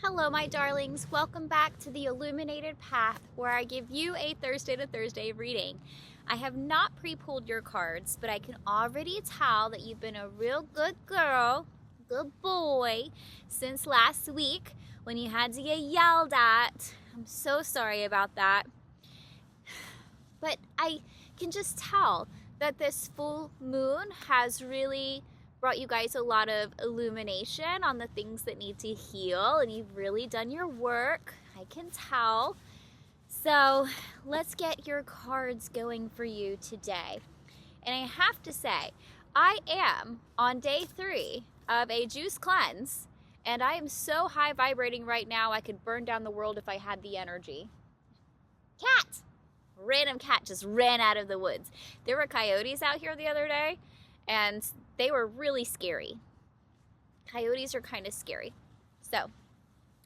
Hello, my darlings. Welcome back to the Illuminated Path, where I give you a Thursday to Thursday reading. I have not pre-pulled your cards, but I can already tell that you've been a real good girl, good boy, since last week when you had to get yelled at. I'm so sorry about that. But I can just tell that this full moon has really brought you guys a lot of illumination on the things that need to heal, and you've really done your work. I can tell. So let's get your cards going for you today. And I have to say, I am on day 3 of a juice cleanse, and I am so high vibrating right now I could burn down the world if I had the energy. Cat! Random cat just ran out of the woods. There were coyotes out here the other day, and they were really scary. Coyotes are kind of scary. So,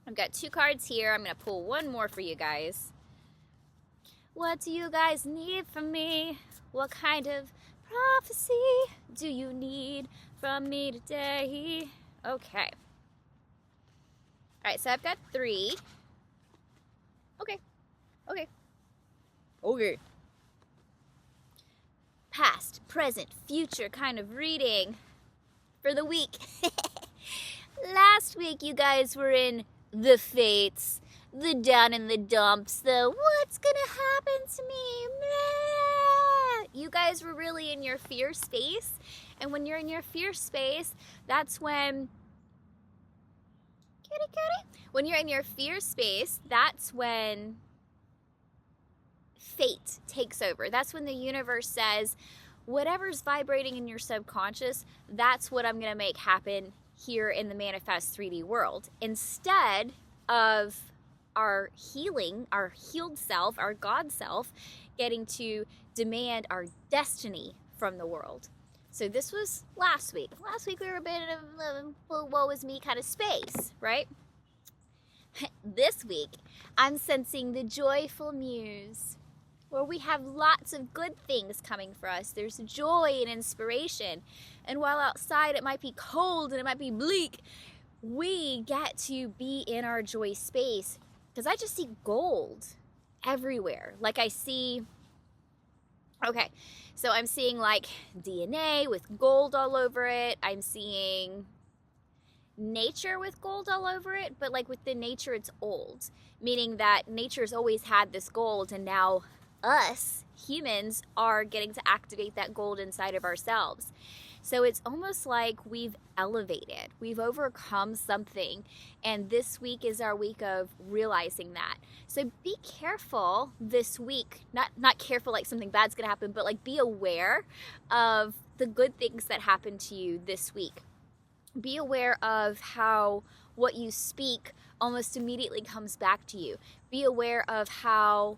I've got 2 cards here. I'm going to pull one more for you guys. What do you guys need from me? What kind of prophecy do you need from me today? Okay. Alright, so I've got 3. Okay. Past, present, future kind of reading for the week. Last week you guys were in the fates, the down in the dumps, the what's gonna happen to me? Meh. You guys were really in your fear space, and when you're in your fear space, that's when when you're in your fear space, that's when fate takes over. That's when the universe says, whatever's vibrating in your subconscious, that's what I'm going to make happen here in the manifest 3D world. Instead of our healing, our healed self, our God self, getting to demand our destiny from the world. So this was last week. Last week we were a bit of a woe is me kind of space, right? This week, I'm sensing the joyful muse, where we have lots of good things coming for us. There's joy and inspiration. And while outside it might be cold and it might be bleak, we get to be in our joy space. Because I just see gold everywhere. Like I see, okay, so I'm seeing like DNA with gold all over it. I'm seeing nature with gold all over it, but like within nature it's old. Meaning that nature's always had this gold, and now us humans are getting to activate that gold inside of ourselves. So it's almost like we've elevated, we've overcome something, and this week is our week of realizing that. So be careful this week, not careful like something bad's gonna happen, but like be aware of the good things that happen to you this week. Be aware of how what you speak almost immediately comes back to you. Be aware of how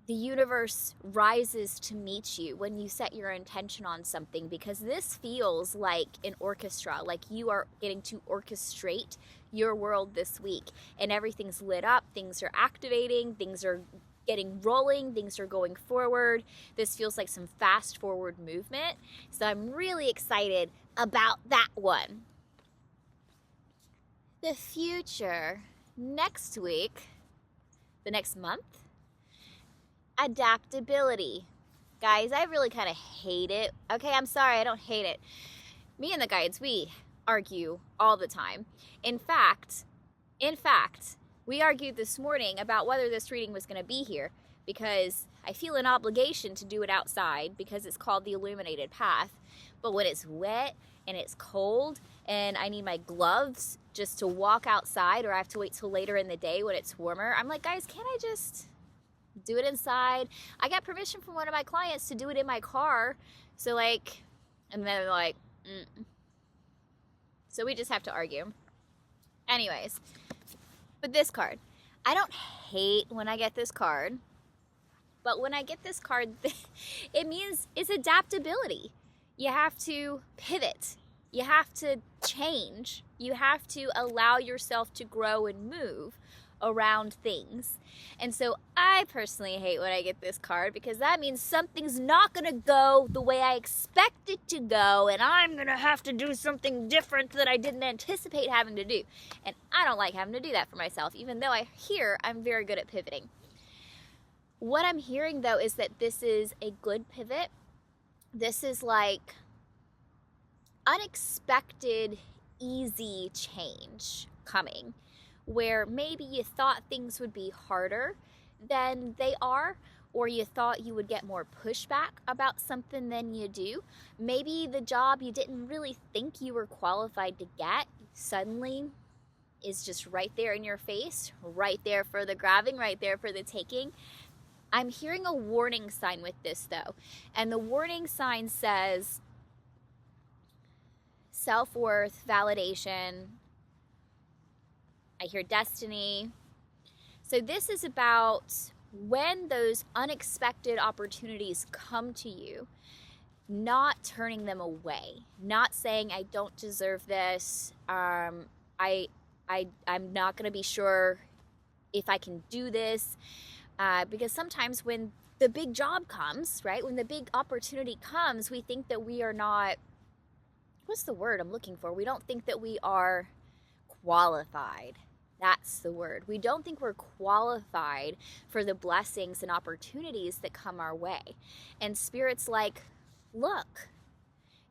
the universe rises to meet you when you set your intention on something, because this feels like an orchestra, like you are getting to orchestrate your world this week, and everything's lit up, things are activating, things are getting rolling, things are going forward. This feels like some fast forward movement. So I'm really excited about that one. The future, next week, the next month, adaptability. Guys, I really kind of hate it. Okay, I'm sorry, I don't hate it. Me and the guides, we argue all the time. In fact, we argued this morning about whether this reading was going to be here, because I feel an obligation to do it outside because it's called the Illuminated Path. But when it's wet and it's cold and I need my gloves just to walk outside, or I have to wait till later in the day when it's warmer, I'm like, guys, can't I just do it inside? I got permission from one of my clients to do it in my car. So like, and then they're like, So we just have to argue. Anyways, but this card, I don't hate when I get this card, but when I get this card, it means it's adaptability. You have to pivot. You have to change. You have to allow yourself to grow and move around things. And so I personally hate when I get this card, because that means something's not going to go the way I expect it to go, and I'm going to have to do something different that I didn't anticipate having to do. And I don't like having to do that for myself, even though I'm very good at pivoting. What I'm hearing, though, is that this is a good pivot. This is like unexpected, easy change coming, where maybe you thought things would be harder than they are, or you thought you would get more pushback about something than you do. Maybe the job you didn't really think you were qualified to get suddenly is just right there in your face, right there for the grabbing, right there for the taking. I'm hearing a warning sign with this, though, and the warning sign says self-worth, validation. I hear destiny. So this is about when those unexpected opportunities come to you, not turning them away, not saying, I don't deserve this. I'm not going to be sure if I can do this. Because sometimes when the big job comes, right, when the big opportunity comes, we think that we are not, what's the word I'm looking for? We don't think that we are qualified. That's the word. We don't think we're qualified for the blessings and opportunities that come our way. And Spirit's like, look,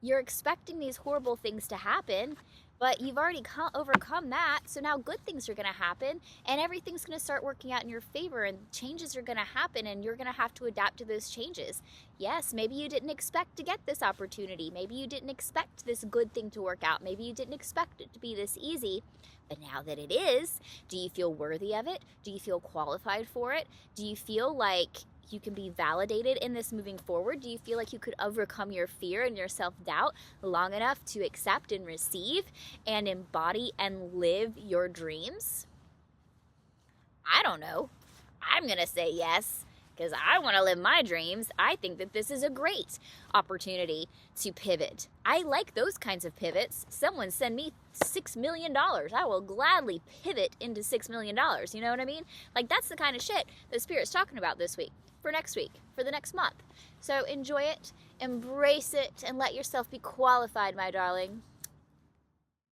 you're expecting these horrible things to happen, but you've already overcome that, so now good things are going to happen, and everything's going to start working out in your favor, and changes are going to happen, and you're going to have to adapt to those changes. Yes, maybe you didn't expect to get this opportunity. Maybe you didn't expect this good thing to work out. Maybe you didn't expect it to be this easy. But now that it is, do you feel worthy of it? Do you feel qualified for it? Do you feel like you can be validated in this moving forward? Do you feel like you could overcome your fear and your self-doubt long enough to accept and receive and embody and live your dreams? I don't know. I'm going to say yes, because I want to live my dreams. I think that this is a great opportunity to pivot. I like those kinds of pivots. Someone send me $6 million. I will gladly pivot into $6 million. You know what I mean? Like, that's the kind of shit that Spirit's talking about this week, for next week, for the next month. So enjoy it, embrace it, and let yourself be qualified, my darling.